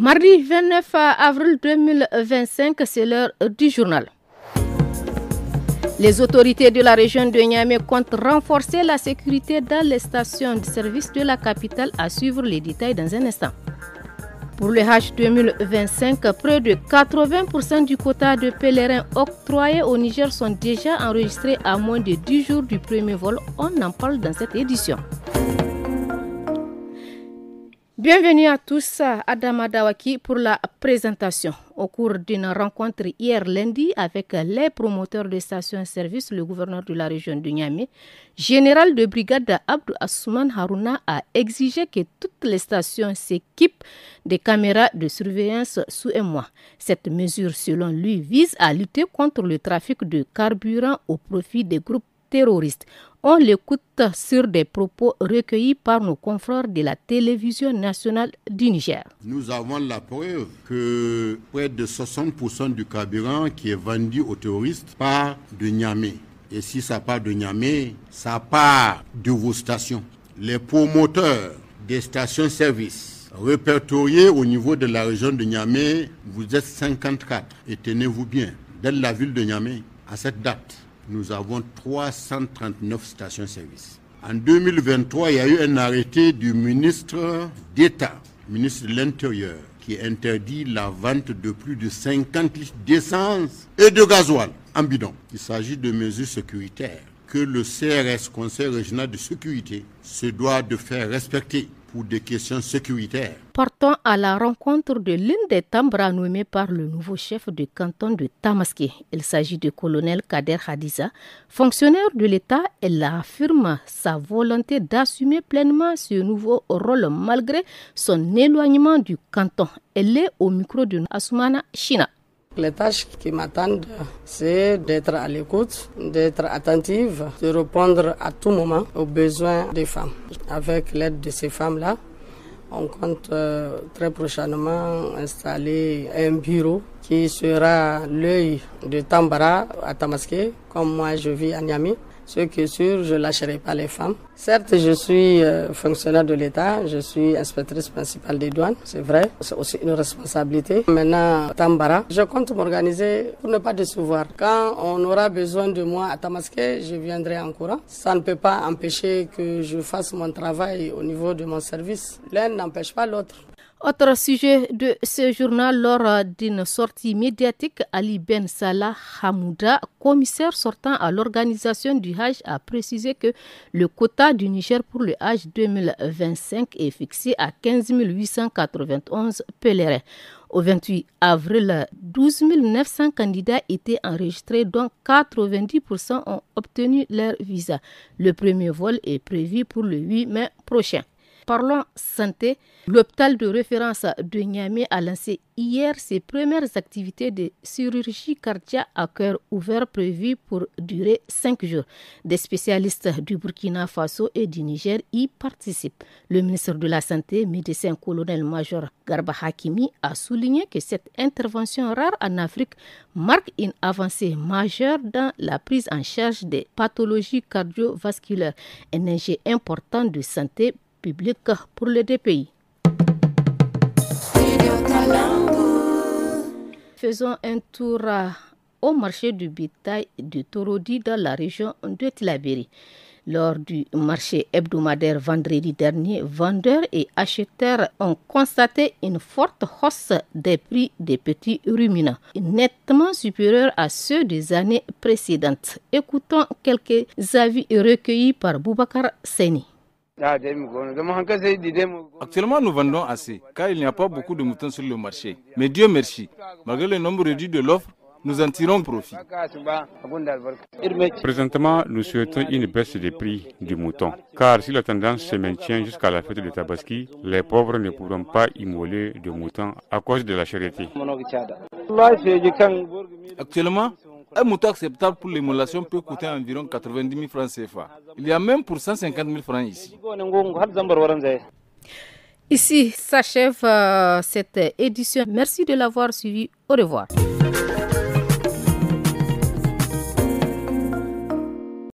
Mardi 29 avril 2025, c'est l'heure du journal. Les autorités de la région de Niamey comptent renforcer la sécurité dans les stations de service de la capitale. À suivre les détails dans un instant. Pour le Hajj 2025, près de 80% du quota de pèlerins octroyés au Niger sont déjà enregistrés à moins de 10 jours du premier vol. On en parle dans cette édition. Bienvenue à tous, Adama Dawaki pour la présentation. Au cours d'une rencontre hier lundi avec les promoteurs de stations-service, le gouverneur de la région de Niamey, général de brigade Abdou Assouman Harouna, a exigé que toutes les stations s'équipent des caméras de surveillance sous un mois. Cette mesure, selon lui, vise à lutter contre le trafic de carburant au profit des groupes terroristes. On l'écoute sur des propos recueillis par nos confrères de la télévision nationale du Niger. Nous avons la preuve que près de 60% du carburant qui est vendu aux terroristes part de Niamey. Et si ça part de Niamey, ça part de vos stations. Les promoteurs des stations-service répertoriés au niveau de la région de Niamey, vous êtes 54. Et tenez-vous bien, dans la ville de Niamey, à cette date, nous avons 339 stations-service. En 2023, il y a eu un arrêté du ministre d'État, ministre de l'Intérieur, qui interdit la vente de plus de 50 litres d'essence et de gasoil en bidon. Il s'agit de mesures sécuritaires que le CRS, Conseil régional de sécurité, se doit de faire respecter pour des questions sécuritaires. Partons à la rencontre de l'une des Tambra nommée par le nouveau chef de canton de Tamaské. Il s'agit du colonel Kader Hadiza, fonctionnaire de l'État. Elle affirme sa volonté d'assumer pleinement ce nouveau rôle malgré son éloignement du canton. Elle est au micro de Assoumana China. Les tâches qui m'attendent, c'est d'être à l'écoute, d'être attentive, de répondre à tout moment aux besoins des femmes. Avec l'aide de ces femmes-là, on compte très prochainement installer un bureau qui sera l'œil de Tambara à Tamaské, comme moi je vis à Niamey. Ce qui est sûr, je ne lâcherai pas les femmes. Certes, je suis fonctionnaire de l'État, je suis inspectrice principale des douanes, c'est vrai, c'est aussi une responsabilité. Maintenant, Tambara, je compte m'organiser pour ne pas décevoir. Quand on aura besoin de moi à Tamaské, je viendrai en courant. Ça ne peut pas empêcher que je fasse mon travail au niveau de mon service. L'un n'empêche pas l'autre. Autre sujet de ce journal, lors d'une sortie médiatique, Ali Ben Salah Hamouda, commissaire sortant à l'organisation du Hajj, a précisé que le quota du Niger pour le Hajj 2025 est fixé à 15 891 pèlerins. Au 28 avril, 12 900 candidats étaient enregistrés, dont 90% ont obtenu leur visa. Le premier vol est prévu pour le 8 mai prochain. Parlons santé. L'hôpital de référence de Niamey a lancé hier ses premières activités de chirurgie cardiaque à cœur ouvert prévues pour durer 5 jours. Des spécialistes du Burkina Faso et du Niger y participent. Le ministre de la Santé, médecin colonel-major Garba Hakimi, a souligné que cette intervention rare en Afrique marque une avancée majeure dans la prise en charge des pathologies cardiovasculaires, un enjeu important de santé publique pour les deux pays. Faisons un tour au marché du bétail de Torodi dans la région de Tillabéri. Lors du marché hebdomadaire vendredi dernier, vendeurs et acheteurs ont constaté une forte hausse des prix des petits ruminants, nettement supérieure à ceux des années précédentes. Écoutons quelques avis recueillis par Boubacar Seni. Actuellement, nous vendons assez, car il n'y a pas beaucoup de moutons sur le marché. Mais Dieu merci, malgré le nombre réduit de l'offre, nous en tirons profit. Présentement, nous souhaitons une baisse des prix du mouton, car si la tendance se maintient jusqu'à la fête de Tabaski, les pauvres ne pourront pas immoler de moutons à cause de la charité. Actuellement, un mouton acceptable pour l'immolation peut coûter environ 90 000 francs CFA. Il y a même pour 150 000 francs ici. Ici s'achève cette édition. Merci de l'avoir suivi. Au revoir.